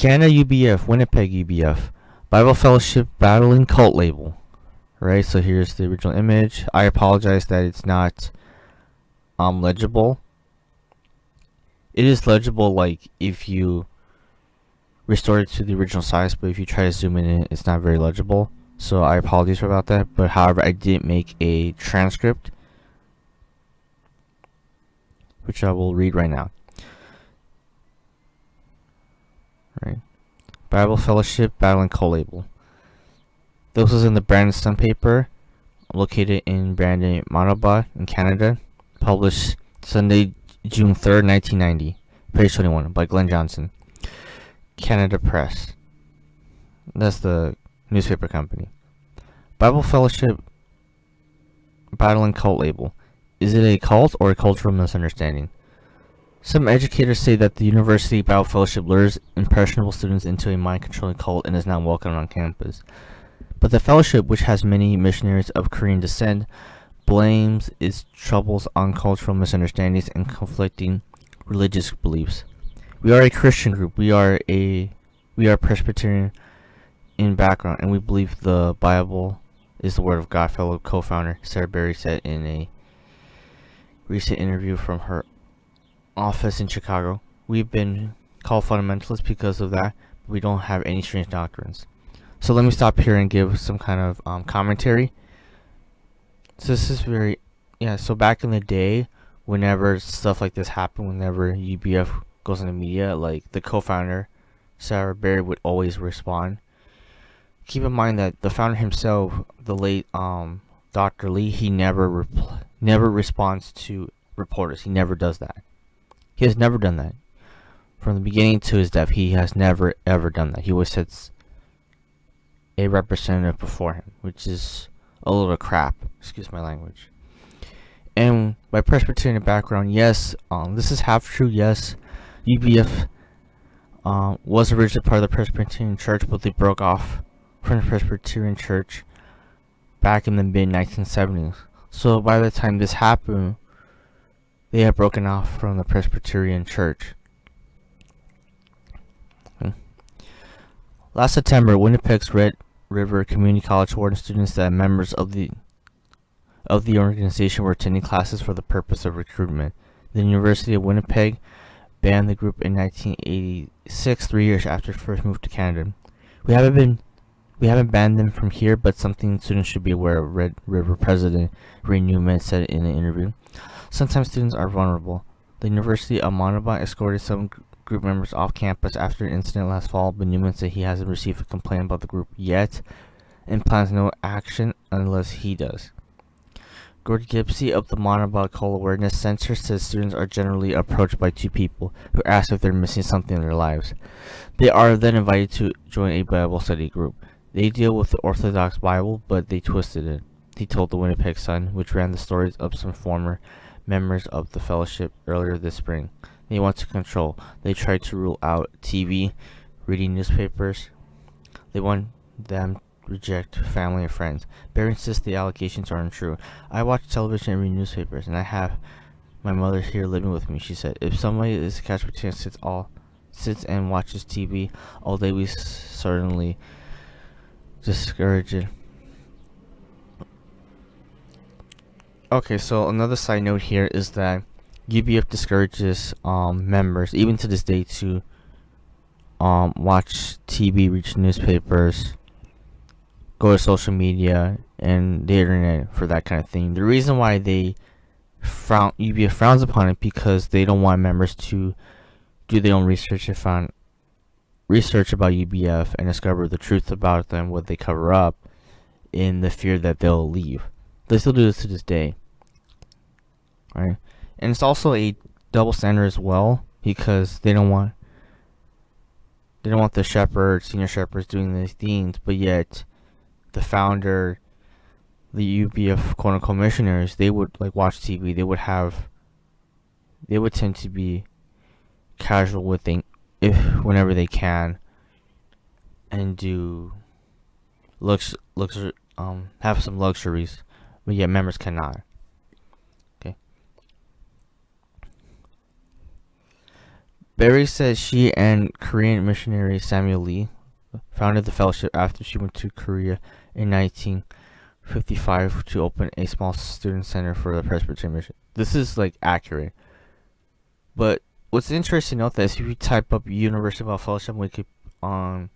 Canada UBF, Winnipeg UBF, Bible Fellowship Battling Cult Label. Right, so here's the original image. I apologize that it's not legible. It is legible, like, if you restore it to the original size, but if you try to zoom in, it's not very legible. So I apologize about that. But however, I did make a transcript, which I will read right now. Right, Bible Fellowship Battling Cult Label. This was in the Brandon Sun paper, located in Brandon, Manitoba, in Canada. Published Sunday, June 3rd, 1990. Page 21, by Glenn Johnson. Canada Press. That's the newspaper company. Bible Fellowship Battling Cult Label. Is it a cult or a cultural misunderstanding? Some educators say that the University Bible Fellowship lures impressionable students into a mind-controlling cult and is not welcome on campus. But the fellowship, which has many missionaries of Korean descent, blames its troubles on cultural misunderstandings and conflicting religious beliefs. We are a Christian group. We are Presbyterian in background, and we believe the Bible is the Word of God. Fellow co-founder Sarah Berry said in a recent interview from her office in Chicago. We've been called fundamentalists because of that, but we don't have any strange doctrines. So let me stop here and give some kind of commentary. So this is so back in the day, whenever stuff like this happened, whenever UBF goes in the media, like the co-founder, Sarah Berry, would always respond. Keep in mind that the founder himself, the late Dr. Lee, he never responds to reporters. He never does that. He has never done that. From the beginning to his death, he has never ever done that. He always sets a representative before him, which is a little crap. Excuse my language. And by Presbyterian background, yes, this is half true. Yes, UBF was originally part of the Presbyterian Church, but they broke off from the Presbyterian Church back in the mid-1970s. So by the time this happened, they had broken off from the Presbyterian Church. Last September, Winnipeg's Red River Community College warned students that members of the organization were attending classes for the purpose of recruitment. The University of Winnipeg banned the group in 1986, 3 years after it first moved to Canada. We haven't banned them from here, but something students should be aware of, Red River President Ray Newman said in an interview. Sometimes students are vulnerable. The University of Manitoba escorted some group members off campus after an incident last fall, but Newman said he hasn't received a complaint about the group yet and plans no action unless he does. Gordon Gipsy of the Manitoba Cult Awareness Center says students are generally approached by two people who ask if they're missing something in their lives. They are then invited to join a Bible study group. They deal with the Orthodox Bible, but they twisted it, he told the Winnipeg Sun, which ran the stories of some former members of the fellowship earlier this spring. They want to control. They try to rule out TV, reading newspapers. They want them to reject family and friends. Barry insists the allegations are untrue. I watch television and read newspapers, and I have my mother here living with me, she said. If somebody is a catch potato sits and watches TV all day, we certainly discourage it. Okay, so another side note here is that UBF discourages members, even to this day, to watch TV, read newspapers, go to social media, and the internet for that kind of thing. The reason why UBF frowns upon it because they don't want members to do their own research and find research about UBF and discover the truth about them, what they cover up, in the fear that they'll leave. They still do this to this day, right? And it's also a double standard as well, because they don't want the shepherds, senior shepherds, doing these things, but yet the founder, the UBF quote unquote missionaries, they would like watch TV. They would tend to be casual with things whenever they can, and do have some luxuries, but yet members cannot. Barry said she and Korean missionary Samuel Lee founded the fellowship after she went to Korea in 1955 to open a small student center for the Presbyterian mission. This is like accurate. But what's interesting to note that if you type up University Bible Fellowship Wiki on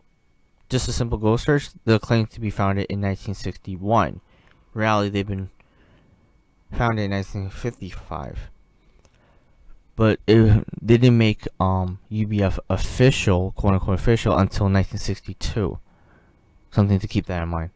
just a simple Google search, they'll claim to be founded in 1961. In reality, they've been founded in 1955. But they didn't make UBF official, quote unquote official, until 1962. Something to keep that in mind.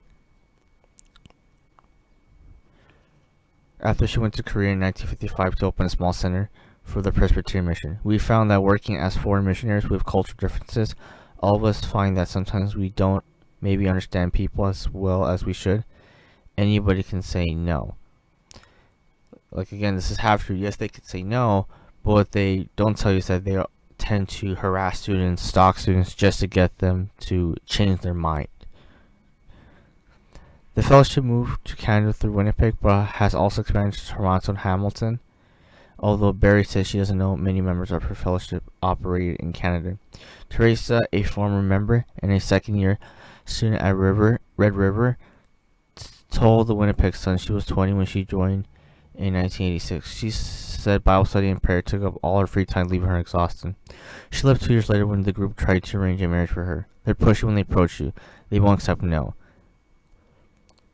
After she went to Korea in 1955 to open a small center for the Presbyterian mission, we found that working as foreign missionaries with cultural differences, all of us find that sometimes we don't maybe understand people as well as we should. Anybody can say no. Like again, this is half true. Yes, they could say no, but what they don't tell you is that they tend to harass students, stalk students, just to get them to change their mind. The fellowship moved to Canada through Winnipeg, but has also expanded to Toronto and Hamilton. Although Barry says she doesn't know, many members of her fellowship operated in Canada. Teresa, a former member and a second-year student at Red River, told the Winnipeg Sun she was 20 when she joined in 1986. She said Bible study and prayer took up all her free time, leaving her exhausted. She left 2 years later when the group tried to arrange a marriage for her. They're pushy when they approach you. They won't accept no.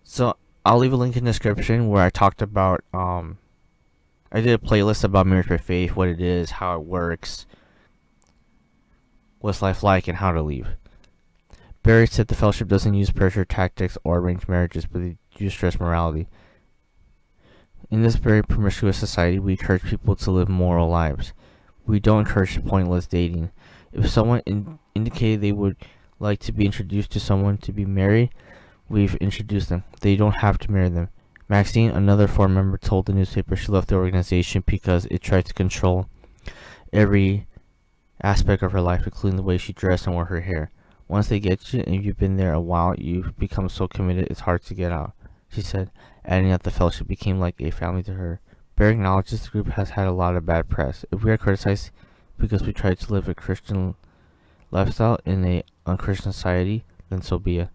So I'll leave a link in the description where I talked about I did a playlist about marriage by faith, what it is, how it works, what's life like, and how to leave. Barry said the fellowship doesn't use pressure tactics or arranged marriages, but they do stress morality. In this very promiscuous society, we encourage people to live moral lives. We don't encourage pointless dating. If someone indicated they would like to be introduced to someone to be married, we've introduced them. They don't have to marry them. Maxine, another forum member, told the newspaper she left the organization because it tried to control every aspect of her life, including the way she dressed and wore her hair. Once they get you, and you've been there a while, you've become so committed it's hard to get out, she said, adding that the fellowship became like a family to her. Barry acknowledges the group has had a lot of bad press. If we are criticized because we try to live a Christian lifestyle in a unchristian society, then so be it.